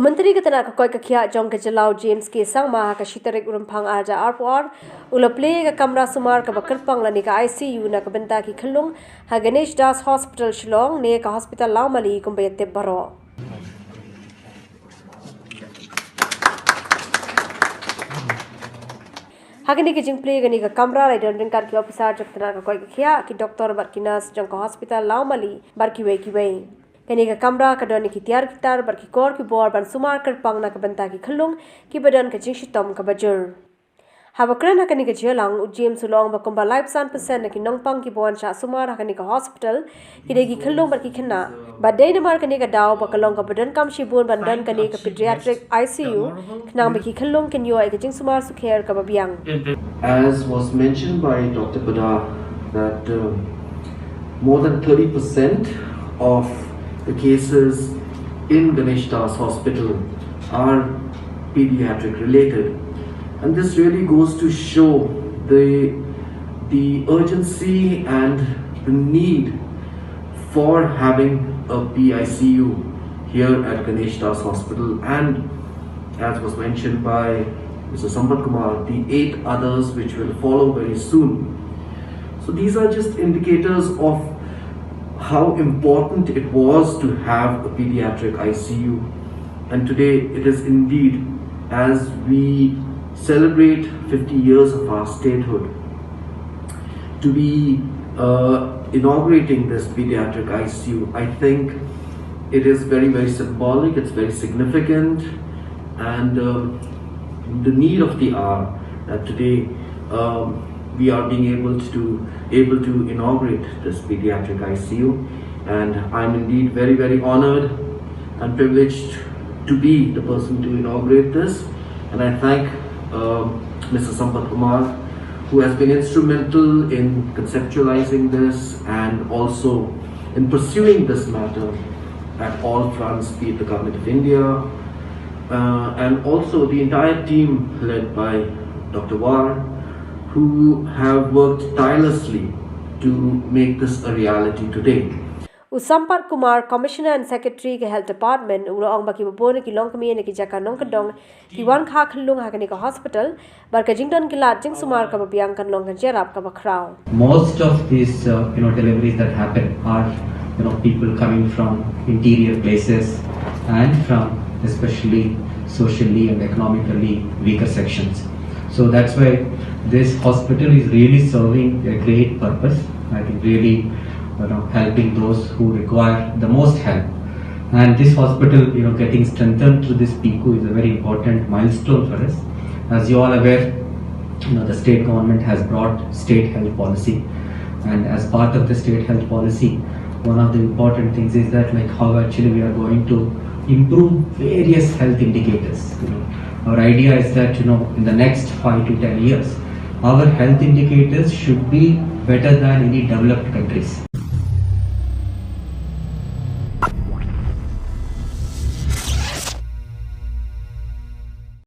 Myntri katana ka koi ka khia Jong ka jalau James ke sang ma ka shitarik rumphang arja arpor ula Plie ka kamra sumar ka bakar panglani ka ICU na ka benta ki Khunlung ha Ganesh Das Hospital Shillong ne ka hospital Lawmali kumbayate baro. Hagani ke jing Plie gani ka kamra rai don kar ki officer jaktana ka koi ka khia ki doctor barkinas Jong ka hospital Lawmali barki wei kani ka kamra ka don ki tiar kitar bar ki kor ki bor ban sumar kar pangna ka banta ki Khunlung ki badan ka jing shitom ka bajur habakran hakani ka jelang ujim sulong ba kumba life san percent ki nongpang ki bon sha sumar hakani ka hospital ki de ki Khunlung bar ki khna ba de mar kani ka daw ba kalong ka badan kam shibun bandan kani ka pediatric ICU khna ba ki Khunlung ken yo ka jing sumar su khair ka babiang. As was mentioned by Dr. Bada that more than 30% of the cases in Ganesh Das Hospital are pediatric related, and this really goes to show the urgency and the need for having a PICU here at Ganesh Das Hospital, and as was mentioned by Mr. Sampat Kumar, the 8 others which will follow very soon. So these are just indicators of how important it was to have a pediatric ICU, and today it is indeed, as we celebrate 50 years of our statehood, to be inaugurating this pediatric ICU. I think it is very symbolic, it's very significant, and the need of the hour that today we are being able to inaugurate this pediatric ICU, and I'm indeed very honored and privileged to be the person to inaugurate this. And I thank Mr. Sampat Kumar, who has been instrumental in conceptualizing this and also in pursuing this matter at all fronts, be it the Government of India and also the entire team led by Dr. War, who have worked tirelessly to make this a reality today. Sampat Kumar, Commissioner and Secretary ke Health Department, ulo ong baki babone ki long kami ne ki jaka nong kadong ki wan kha Khunlung hakani ka hospital, bar ka jington ki lat jing sumar ka babiang kan long kan jerap ka bakrao. Most of these deliveries that happen are people coming from interior places and from especially socially and economically weaker sections. So that's why this hospital is really serving a great purpose. I think really helping those who require the most help. And this hospital, getting strengthened through this PICU is a very important milestone for us. As you all aware, the state government has brought state health policy, and as part of the state health policy, one of the important things is that how actually we are going to improve various health indicators. Our idea is that in the next 5 to 10 years, our health indicators should be better than any developed countries.